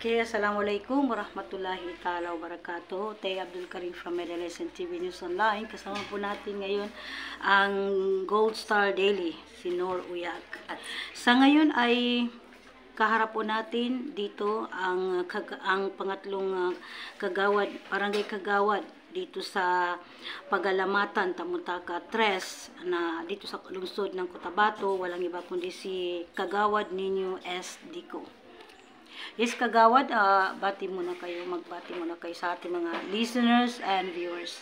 Okay, Assalamualaikum warahmatullahi ta'ala wabarakatuh. Tay Abdul Karim from Medellin TV News Online. Kasama po natin ngayon ang Gold Star Daily, si Nor Uyag. Sa ngayon ay kaharap po natin dito ang pangatlong kagawad, barangay kagawad dito sa Pagalamatan, Tamutaka 3 na dito sa lungsod ng Cotabato. Walang iba kundi si Kagawad Nino S. Dico. Yes, Kagawad, magbati muna kayo sa ating mga listeners and viewers.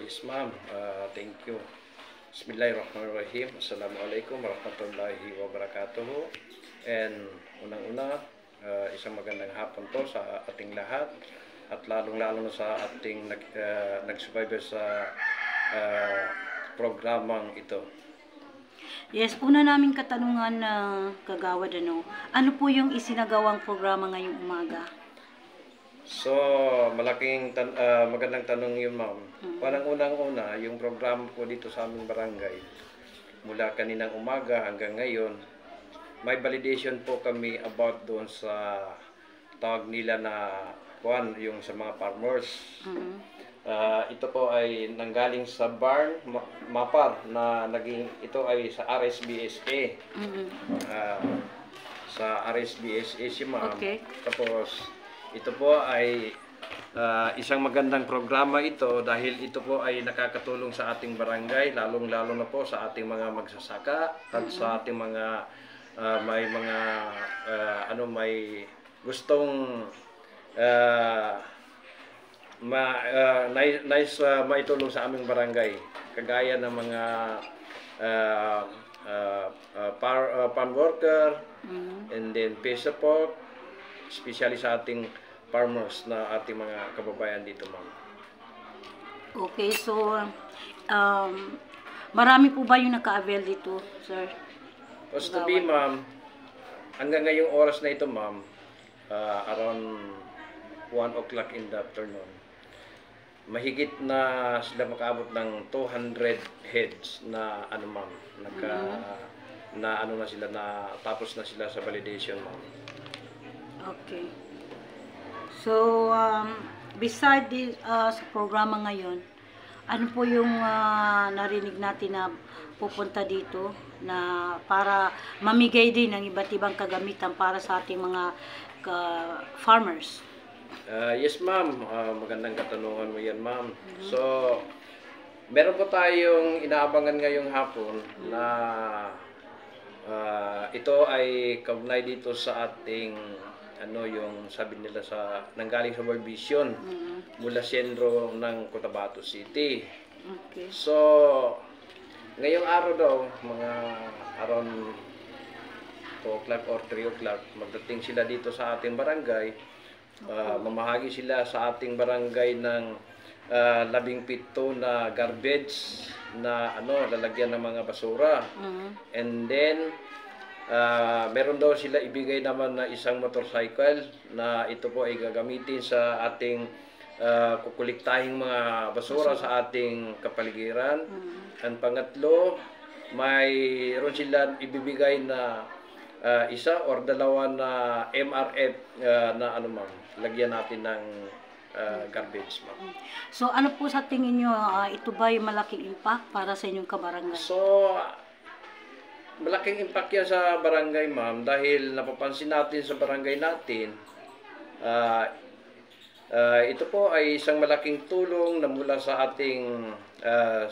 Yes, ma'am. Thank you. Bismillahirrahmanirrahim. Assalamualaikum warahmatullahi wabarakatuh. And unang-una, isang magandang hapon po sa ating lahat at lalong-lalo na sa ating nag-survive sa programang ito. Yes, una naming katanungan na Kagawad, ano po yung isinagawang programa ngayong umaga? So, magandang tanong yun, ma'am. Unang-una, yung programa po dito sa aming barangay, mula kaninang umaga hanggang ngayon, may validation po kami about doon sa tawag nila na yung sa mga farmers. Ito po ay nanggaling sa barn mapar na ito ay sa RSBSA. Sa RSBSA si ma'am. Okay. Tapos ito po ay isang magandang programa ito dahil ito po ay nakakatulong sa ating barangay, lalong-lalo na po sa ating mga magsasaka at sa ating mga may gustong maitulong sa aming barangay, kagaya ng mga farm worker, and then pay support, especially sa ating farmers na ating mga kababayan dito, ma'am. Okay, so marami po ba yung naka-avail dito, sir? Supposed to be, ma'am, hanggang ngayong oras na ito, ma'am, around 1 o'clock in the afternoon, mahigit na sila makaabot ng 200 heads na ma'am, na sila, na tapos na sila sa validation, ma'am. Okay. So, beside sa programa ngayon, ano po yung narinig natin na pupunta dito na para mamigay din ng iba't ibang kagamitan para sa ating mga farmers? Yes, ma'am. Magandang katanungan mo yan, ma'am. So, meron po tayong inaabangan ngayong hapon na ito ay kaugnay dito sa ating yung sabi nila sa nanggaling sa World Vision mula sentro ng Cotabato City. Okay. So, ngayong araw daw, mga around 2 o'clock or 3 o'clock, magdating sila dito sa ating barangay. Mamahagi sila sa ating barangay ng 17 na garbage na lalagyan ng mga basura. And then meron daw sila ibigay naman na isang motorcycle na ito po ay gagamitin sa ating kukuliktahing mga basura sa ating kapaligiran. And pangatlo, mayroon sila ibibigay na isa or dalawa na MRF na ma'am, lagyan natin ng garbage, ma'am. So ano po sa tingin nyo, ito ba yung malaking impact para sa inyong kabarangay? So malaking impact yan sa barangay, ma'am, dahil napapansin natin sa barangay natin, ito po ay isang malaking tulong na mula sa ating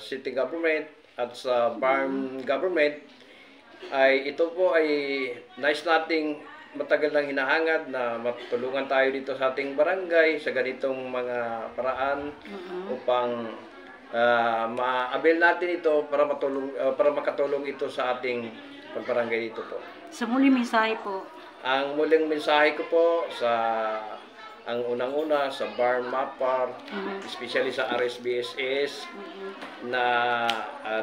city government at sa barn government. Ay ito po ay nice nating matagal nang hinahangad na matulungan tayo dito sa ating barangay sa ganitong mga paraan upang ma-avail natin ito para makatulong ito sa ating pagbarangay dito po. Sa muling mensahe po. Ang muling mensahe ko po ang unang-una sa barn mapper, especially sa RSBSS, na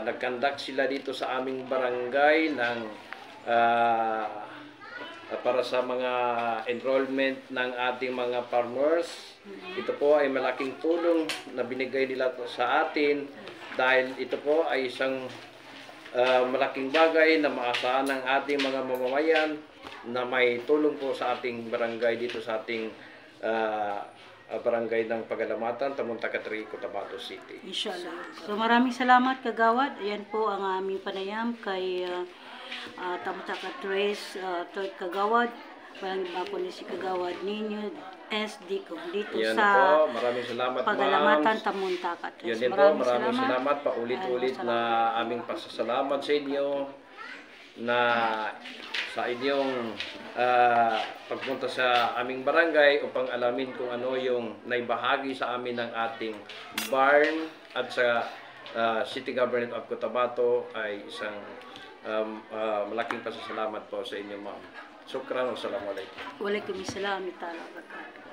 nag-conduct sila dito sa aming barangay ng para sa mga enrollment ng ating mga farmers. Ito po ay malaking tulong na binigay nila sa atin dahil ito po ay isang malaking bagay na maasahan ng ating mga mamamayan na may tulong po sa ating barangay dito sa ating barangay ng Pagalamatan, Tamunta Katri, Cotabato City. Inshallah. So maraming salamat Kagawad. Ayan po ang aming panayam kay Tamunta Katri, Third Kagawad. Walang iba po ni si Kagawad ninyo SD ko dito Yan sa po, maraming salamat Pagalamatan, ma'am. Tamunta Katri. Yan din po, maraming salamat. Paulit-ulit na aming pasasalamat sa inyo na sa inyong pagpunta sa aming barangay upang alamin kung ano yung naibahagi sa amin ng ating barn at sa City Government of Cotabato ay isang malaking pasasalamat po sa inyo ma'am. Shukran wa assalamualaikum. Waalaikumsalam warahmatullahi wabarakatuh.